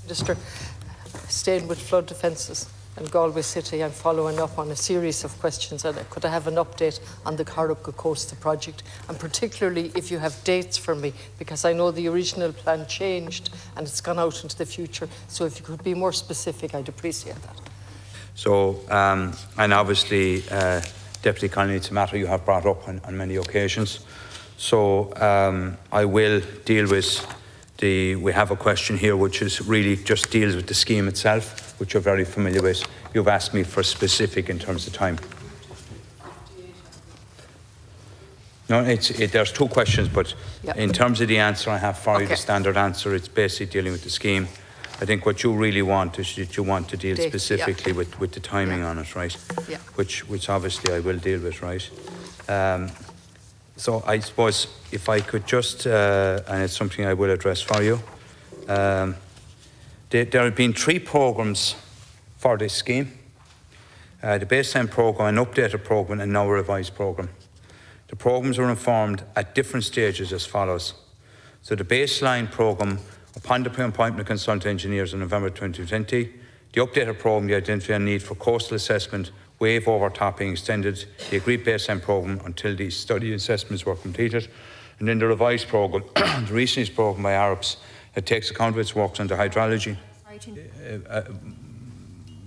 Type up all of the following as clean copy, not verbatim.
Minister, staying with flood defences and Galway City, I'm following up on a series of questions. And could I have an update on the Carrick Coast project? And particularly if you have dates for me, because I know the original plan changed and it's gone out into the future. So if you could be more specific, I'd appreciate that. So, and obviously, Deputy Connolly, it's a matter you have brought up on many occasions. So I will deal with we have a question here which is really just deals with the scheme itself, which you're very familiar with. You've asked me for specific in terms of time. No, there's two questions, but in terms of the answer I have for you, the standard answer, it's basically dealing with the scheme. I think what you really want is that you want to deal specifically with the timing on it, right? Yeah. Which obviously I will deal with, right? So I suppose if I could just, and it's something I will address for you, there have been 3 programmes for this scheme. The baseline programme, an updated programme, and now a revised programme. The programmes are informed at different stages as follows. So the baseline programme, upon the appointment of consultant engineers in November 2020, the updated programme, the identified need for coastal assessment, wave overtopping extended the agreed baseline programme until the study assessments were completed. And then the revised programme, the recent programme by ARPS, it takes account of its works on the hydrology.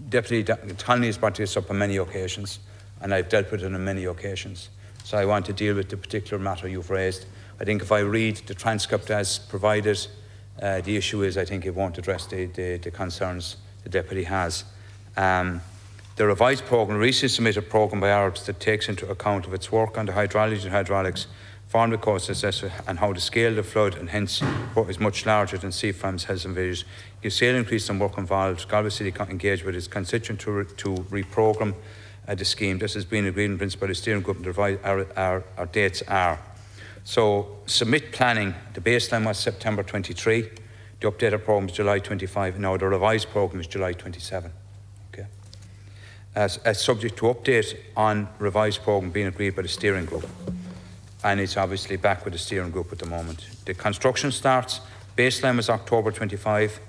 Deputy Connolly has brought this up on many occasions, and I've dealt with it on many occasions. So I want to deal with the particular matter you've raised. I think if I read the transcript as provided, the issue is I think it won't address the concerns the Deputy has. The revised programme, the recently submitted programme by ARPS that takes into account of its work on the hydrology and hydraulics, formed the coast assessment and how the scale of the flood and hence what is much larger than CFAMS has envisaged. You see an increase in work involved. Galway City engaged with its constituent to reprogramme the scheme. This has been agreed in principle by the steering group, and our dates are. So submit planning, the baseline was September 23, the updated programme is July 25, and now the revised programme is July 27. Okay. As subject to update on revised programme being agreed by the steering group. And it's obviously back with the steering group at the moment. The construction starts, baseline was October 25,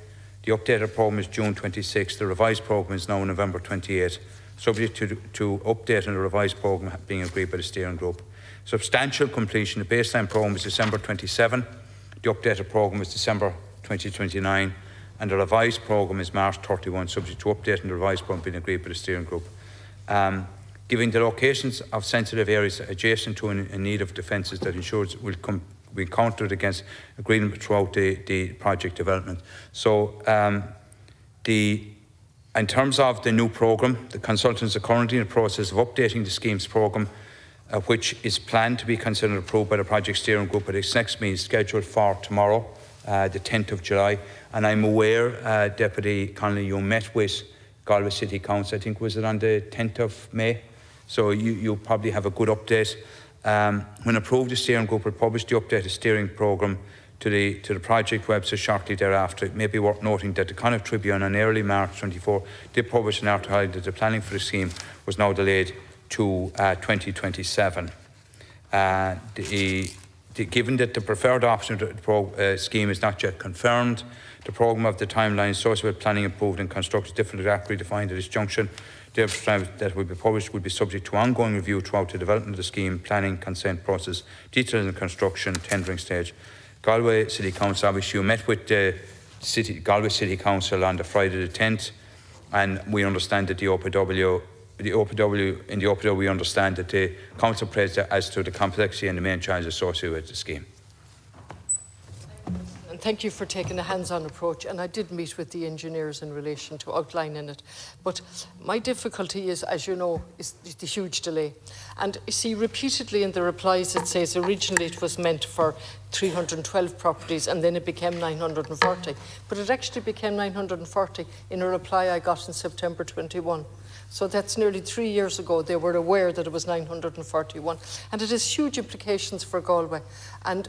the updated programme is June 26, the revised programme is now November 28, subject to update on the revised programme being agreed by the steering group. Substantial completion, the baseline programme is December 27, the updated programme is December 2029, and the revised programme is March 31, subject to update on the revised programme being agreed by the steering group. Given the locations of sensitive areas adjacent to and in need of defences that ensures will be countered against agreement throughout the project development. So in terms of the new programme, the consultants are currently in the process of updating the scheme's programme, which is planned to be considered and approved by the project steering group at its next meeting scheduled for tomorrow, the 10th of July. And I'm aware, Deputy Connolly, you met with Galway City Council, I think was it on the 10th of May? So you probably have a good update. When approved, the steering group will publish the updated steering programme to the project website shortly thereafter. It may be worth noting that the Connacht Tribune on early March 24 did publish an article that the planning for the scheme was now delayed to 2027. Given that the preferred option of the scheme is not yet confirmed, the programme of the timeline associated with planning approved and construction differently accurately defined at this junction. The that will be published will be subject to ongoing review throughout the development of the scheme, planning, consent process, details in construction, tendering stage. Galway City Council, obviously you met with the Galway City Council on the Friday the 10th, and we understand that the OPW we understand that the Council praised as to the complexity and the main challenges associated with the scheme. And thank you for taking a hands-on approach, and I did meet with the engineers in relation to outlining it. But my difficulty is, as you know, is the huge delay. And you see, repeatedly in the replies it says originally it was meant for 312 properties and then it became 940. But it actually became 940 in a reply I got in September 21. So that's nearly 3 years ago. They were aware that it was 941. And it has huge implications for Galway. And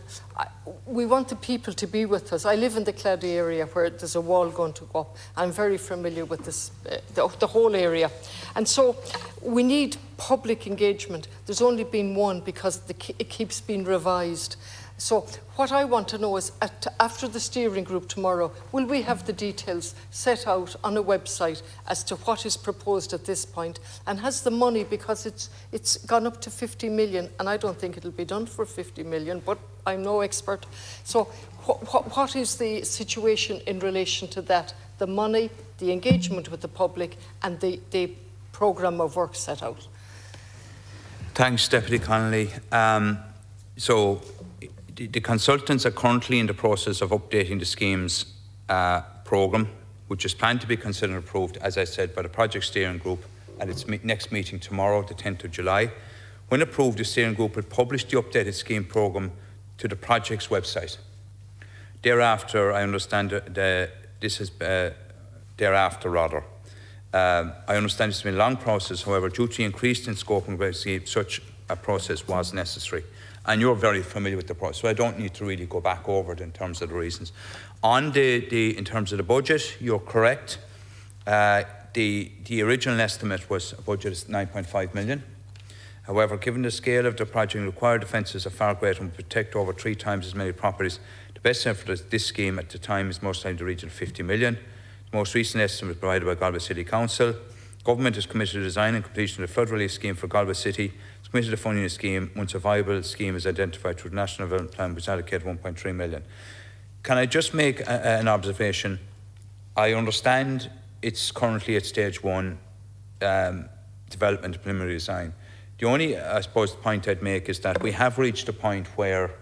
we want the people to be with us. I live in the Clady area where there's a wall going to go up. I'm very familiar with this, the whole area. And so we need public engagement. There's only been one because it keeps being revised. So what I want to know is, after the steering group tomorrow, will we have the details set out on a website as to what is proposed at this point, and has the money, because it's gone up to 50 million, and I don't think it'll be done for 50 million, but I'm no expert. So what is the situation in relation to that? The money, the engagement with the public, and the programme of work set out? Thanks, Deputy Connolly. So the consultants are currently in the process of updating the scheme's programme, which is planned to be considered and approved, as I said, by the project steering group at its next meeting tomorrow, the 10th of July. When approved, the steering group will publish the updated scheme programme to the project's website. Thereafter, I understand this has I understand it's been a long process. However, due to the increase in scope and complexity, such a process was necessary. And you're very familiar with the process, so I don't need to really go back over it in terms of the reasons. On in terms of the budget, you're correct. The original estimate was a budget of 9.5 million. However, given the scale of the project, required defences are far greater and will protect over 3 times as many properties. The best estimate for this scheme at the time is most likely the region of 50 million. The most recent estimate provided by Galway City Council. Government is committed to design and completion of the flood relief scheme for Galway City. It's committed to funding the scheme once a viable scheme is identified through the National Development Plan, which allocated 1.3 million. Can I just make an observation? I understand it's currently at stage 1, development and preliminary design. The only, I suppose, point I'd make is that we have reached a point where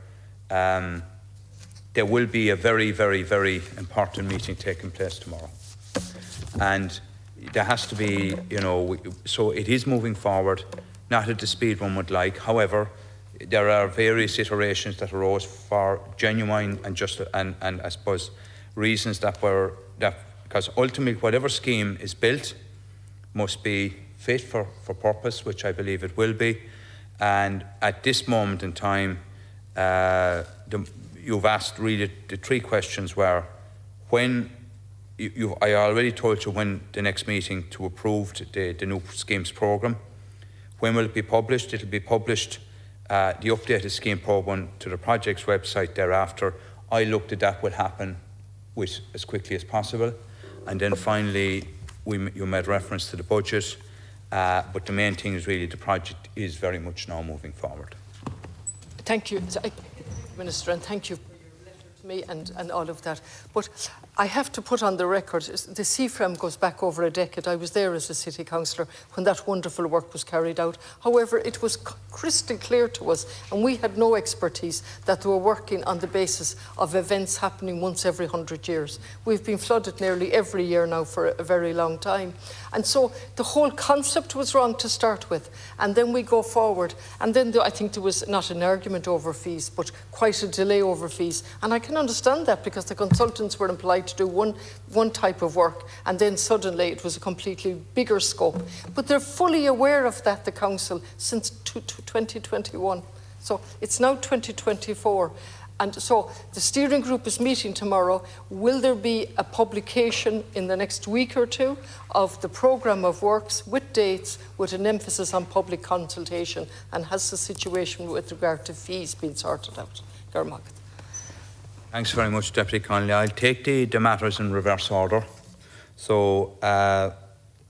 there will be a very, very, very important meeting taking place tomorrow. And there has to be, so it is moving forward, not at the speed one would like. However, there are various iterations that arose for genuine and just, and I suppose, reasons because ultimately whatever scheme is built must be fit for purpose, which I believe it will be. And at this moment in time, you've asked really the 3 questions were, when, I already told you when the next meeting to approve the new schemes programme. When will it be published? It'll be published, the updated scheme programme, to the project's website thereafter. I looked at that will happen as quickly as possible. And then finally, you made reference to the budget, but the main thing is really the project is very much now moving forward. Thank you, Minister, and thank you for your letter to me and all of that. But I have to put on the record, the CFRAM goes back over a decade. I was there as a city councillor when that wonderful work was carried out. However, it was crystal clear to us, and we had no expertise, that they were working on the basis of events happening once every 100 years. We've been flooded nearly every year now for a very long time. And so the whole concept was wrong to start with. And then we go forward. And then I think there was not an argument over fees, but quite a delay over fees. And I can understand that, because the consultants were employed to do one type of work, and then suddenly it was a completely bigger scope. But they're fully aware of that, the council, since 2021. So it's now 2024. And so the steering group is meeting tomorrow. Will there be a publication in the next week or 2 of the programme of works with dates, with an emphasis on public consultation? And has the situation with regard to fees been sorted out? Garmach. Thanks very much, Deputy Connolly. I'll take the matters in reverse order. So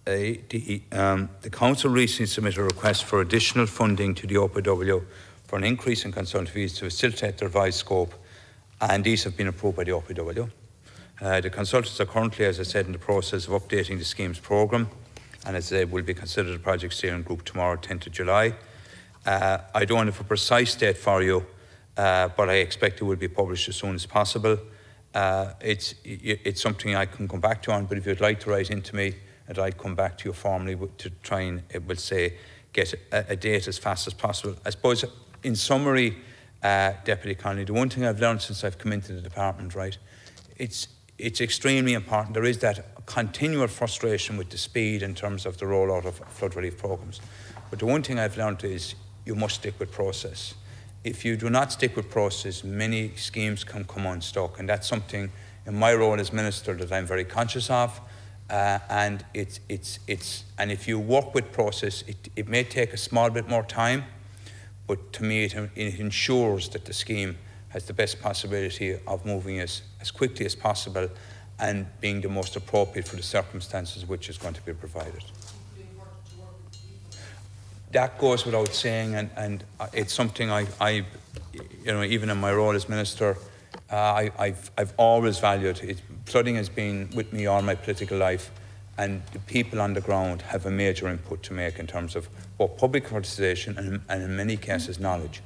the Council recently submitted a request for additional funding to the OPW for an increase in consultant fees to facilitate the revised scope, and these have been approved by the OPW. The consultants are currently, as I said, in the process of updating the scheme's programme, and as I said, will be considered a project steering group tomorrow, 10th of July. I don't have a precise date for you, but I expect it will be published as soon as possible. It's something I can come back to on, but if you'd like to write into me, and I'd come back to you formally to try and, get a date as fast as possible. I suppose, in summary, Deputy Connolly, the one thing I've learned since I've come into the department, right, it's extremely important. There is that continual frustration with the speed in terms of the rollout of flood relief programmes. But the one thing I've learned is you must stick with process. If you do not stick with process, many schemes can come unstuck, and that's something in my role as Minister that I'm very conscious of. And if you work with process, it may take a small bit more time, but to me it ensures that the scheme has the best possibility of moving as quickly as possible and being the most appropriate for the circumstances which is going to be provided. That goes without saying, and it's something I even in my role as Minister, I've always valued. Flooding has been with me all my political life, and the people on the ground have a major input to make in terms of both public conversation and in many cases knowledge.